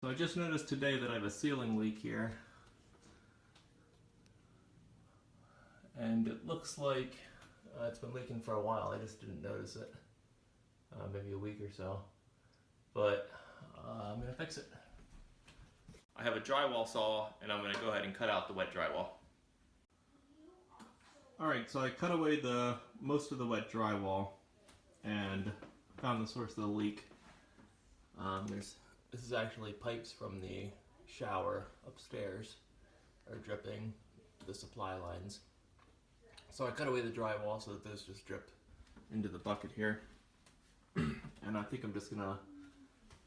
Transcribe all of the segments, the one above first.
So I just noticed today that I have a ceiling leak here. And it looks like it's been leaking for a while. I just didn't notice it. Maybe a week or so. But I'm going to fix it. I have a drywall saw and I'm going to go ahead and cut out the wet drywall. Alright, so I cut away most of the wet drywall and found the source of the leak. This is actually pipes from the shower upstairs are dripping the supply lines. So I cut away the drywall so that those just drip into the bucket here. And I think I'm just gonna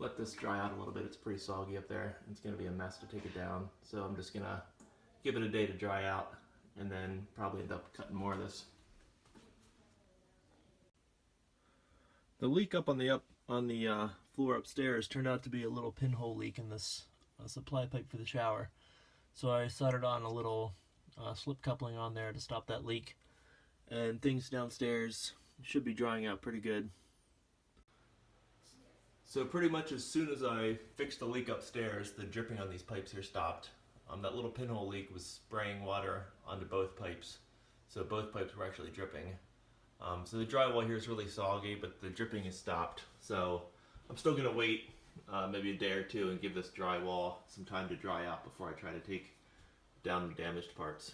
let this dry out a little bit. It's pretty soggy up there. It's gonna be a mess to take it down. So I'm just gonna give it a day to dry out and then probably end up cutting more of this. The leak up on the floor upstairs turned out to be a little pinhole leak in this supply pipe for the shower. So I soldered on a little slip coupling on there to stop that leak, and things downstairs should be drying out pretty good. So pretty much as soon as I fixed the leak upstairs, the dripping on these pipes here stopped. That little pinhole leak was spraying water onto both pipes, so both pipes were actually dripping. So the drywall here is really soggy, but the dripping has stopped. So I'm still going to wait maybe a day or two and give this drywall some time to dry out before I try to take down the damaged parts.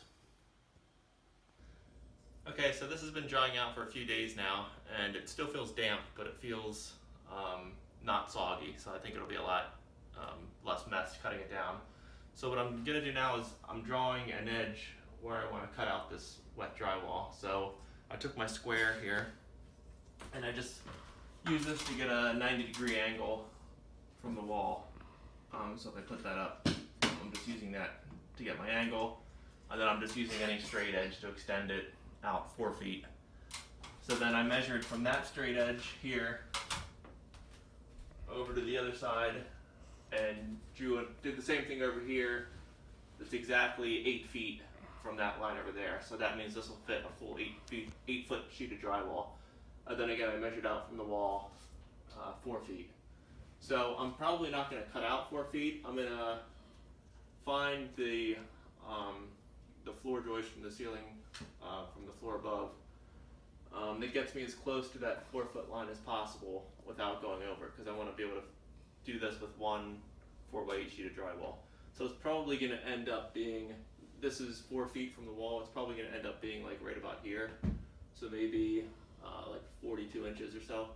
Okay, so this has been drying out for a few days now, and it still feels damp, but it feels not soggy, so I think it'll be a lot less mess cutting it down. So what I'm going to do now is I'm drawing an edge where I want to cut out this wet drywall. So I took my square here, and I just use this to get a 90-degree angle from the wall. So if I put that up, I'm just using that to get my angle, and then I'm just using any straight edge to extend it out 4 feet. So then I measured from that straight edge here over to the other side and did the same thing over here. It's exactly 8 feet from that line over there. So that means this will fit a full 8 foot sheet of drywall. And then again, I measured out from the wall 4 feet. So I'm probably not going to cut out 4 feet. I'm going to find the floor joist from the ceiling, from the floor above, that gets me as close to that 4 foot line as possible without going over, because I want to be able to do this with one 4x8 sheet of drywall. So it's probably going to end up being, this is 4 feet from the wall, it's probably going to end up being like right about here. So maybe like 42 inches or so.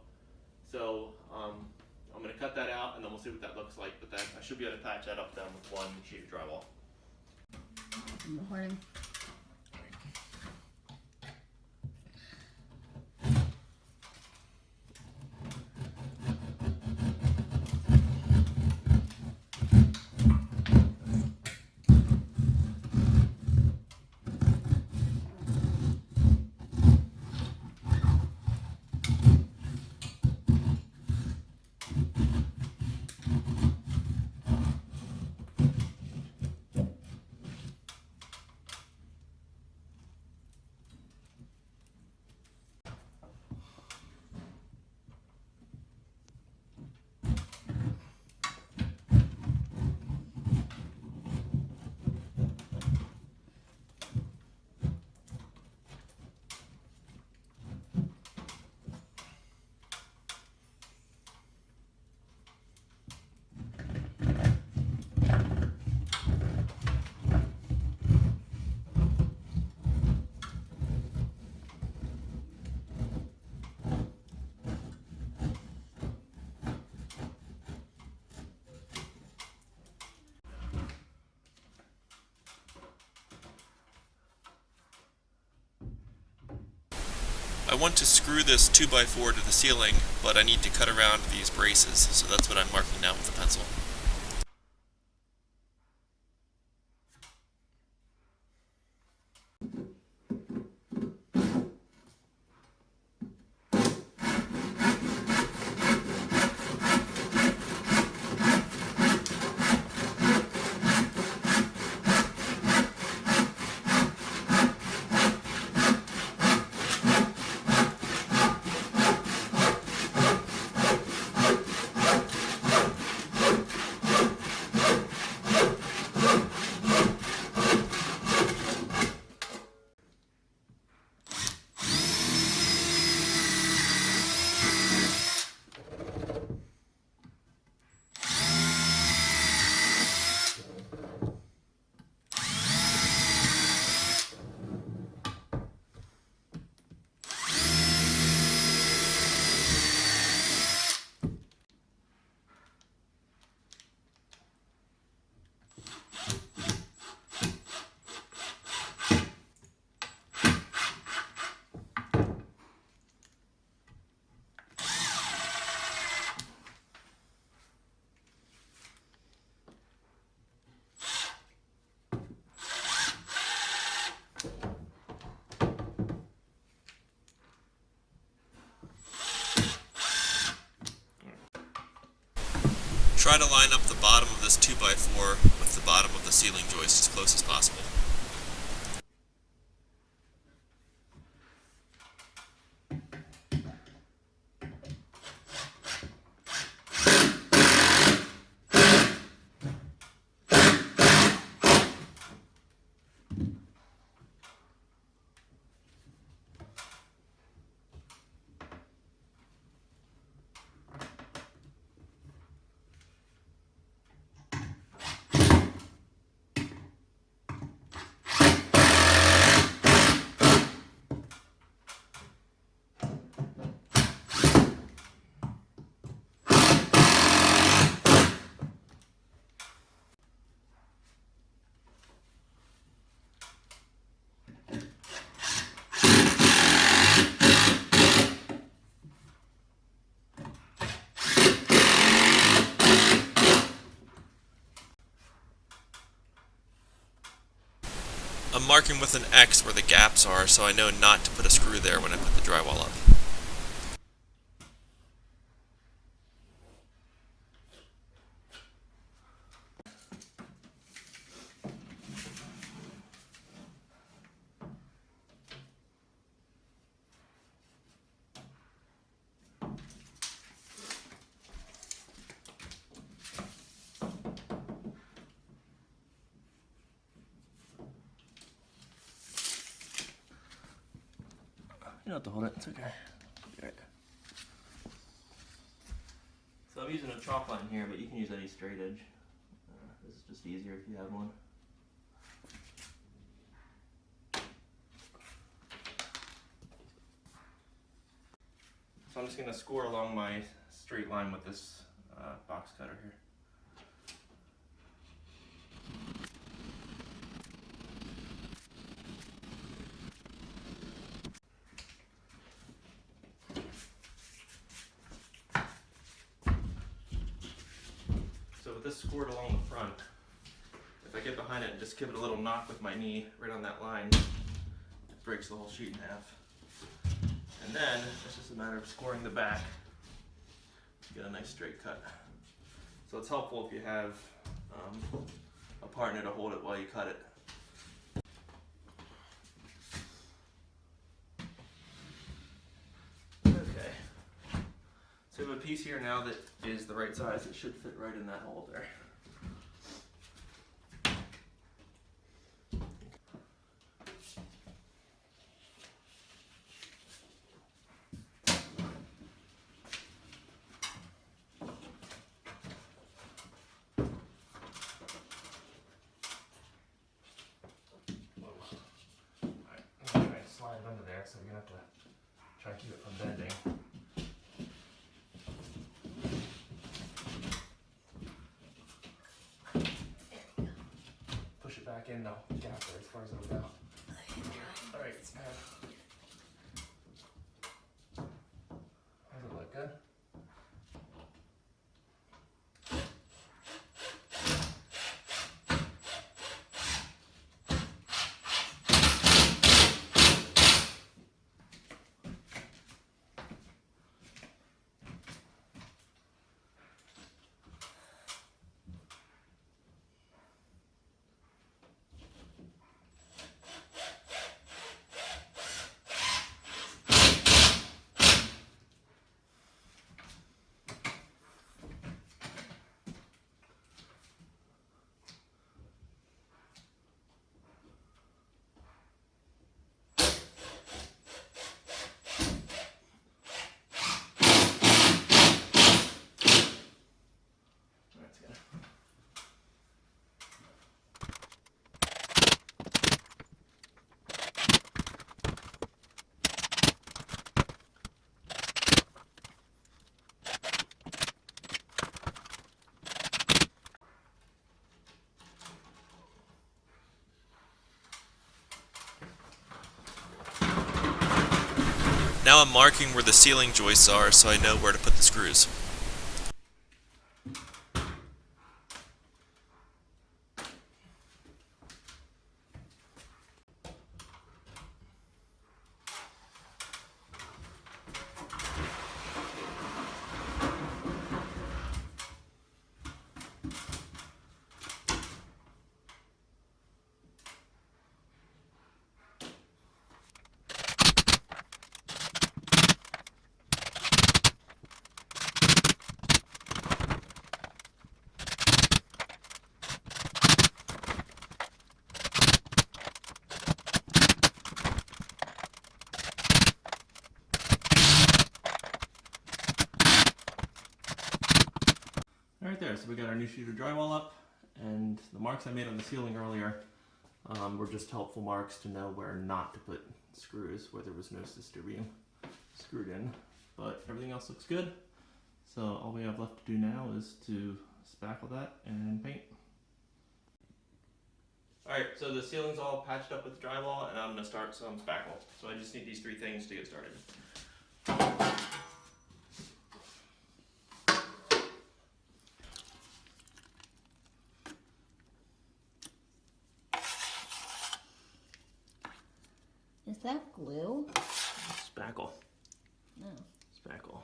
So I'm going to cut that out and then we'll see what that looks like, but then I should be able to patch that up then with one sheet of drywall. Good morning. I want to screw this 2x4 to the ceiling, but I need to cut around these braces, so that's what I'm marking now with a pencil. try to line up the bottom of this 2x4 with the bottom of the ceiling joist as close as possible. I'm marking with an X where the gaps are so I know not to put a screw there when I put the drywall up. You don't have to hold it, it's okay. Right. So I'm using a chalk line here, but you can use any straight edge. This is just easier if you have one. So I'm just going to score along my straight line with this box cutter here. So with this scored along the front, if I get behind it and just give it a little knock with my knee right on that line, it breaks the whole sheet in half. And then it's just a matter of scoring the back to get a nice straight cut. So it's helpful if you have a partner to hold it while you cut it. Okay. So we have a piece here now that is the right size. It should fit right in that hole there. Slide it under there, so you're gonna have to try to keep it from bending. Push it back in though. Get out there as far as it'll go. Alright, does it look good? Now I'm marking where the ceiling joists are so I know where to put the screws. so we got our new sheet of drywall up, and the marks I made on the ceiling earlier were just helpful marks to know where not to put screws, where there was no sister beam screwed in. But everything else looks good, so all we have left to do now is to spackle that and paint. Alright, so the ceiling's all patched up with drywall, and I'm going to start some spackle. So I just need these 3 things to get started. Is that glue? Spackle. No. Spackle.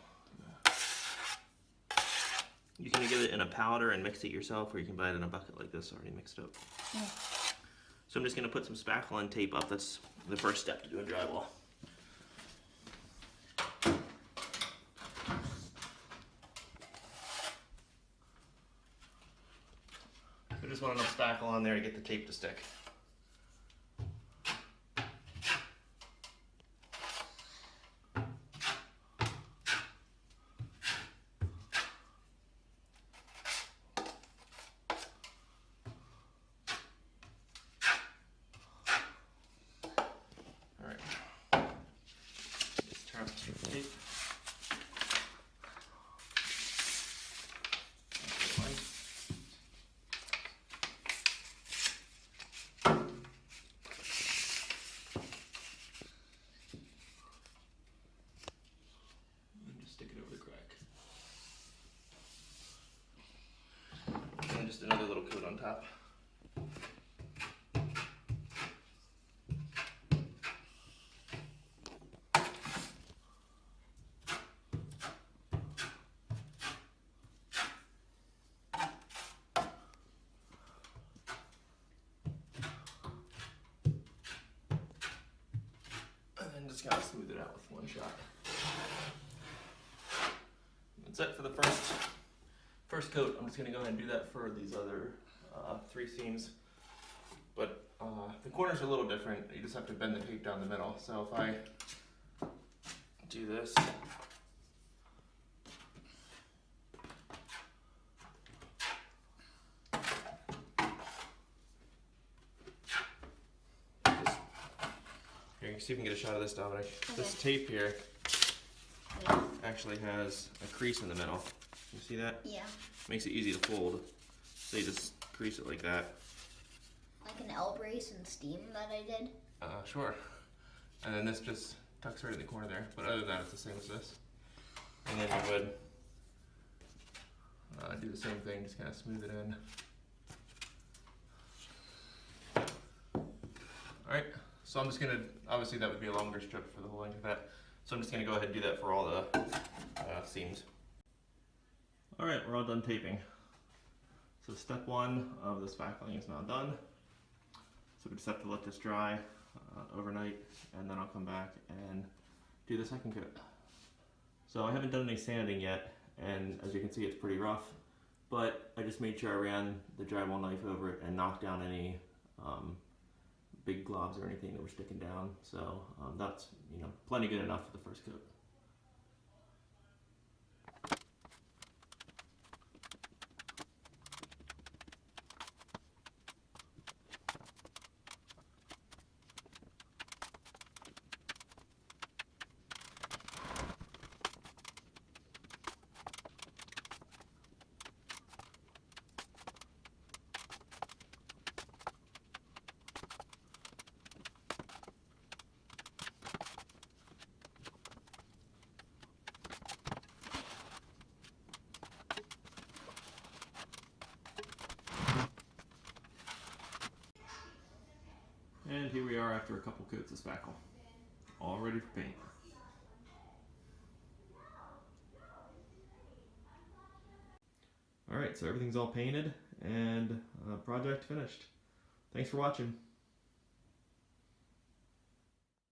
You can get it in a powder and mix it yourself, or you can buy it in a bucket like this already mixed up. Yeah. So I'm just going to put some spackle and tape up. That's the first step to doing drywall. I just want enough spackle on there to get the tape to stick. Tape. And just stick it over the crack. And just another little coat on top. Just gotta smooth it out with one shot. That's it for the first coat. I'm just gonna go ahead and do that for these other 3 seams. But the corners are a little different. You just have to bend the tape down the middle. So if I do this, here, see if we can get a shot of this, Dominic. Okay. This tape here Yeah. actually has a crease in the middle. You see that? Yeah. Makes it easy to fold. So you just crease it like that. Like an L brace and steam that I did. Sure. And then this just tucks right in the corner there. But other than that, it's the same as this. And then you would do the same thing, just kind of smooth it in. Alright, so I'm just going to, obviously that would be a longer strip for the whole length of that. So I'm just going to go ahead and do that for all the seams. Alright, we're all done taping. So step 1 of the spackling is now done. So we just have to let this dry overnight, and then I'll come back and do the second coat. So I haven't done any sanding yet, and as you can see it's pretty rough, but I just made sure I ran the drywall knife over it and knocked down any big globs or anything that were sticking down. So that's, you know, plenty good enough for the first coat. And here we are after a couple coats of spackle, all ready for paint. Alright, so everything's all painted and project finished. Thanks for watching.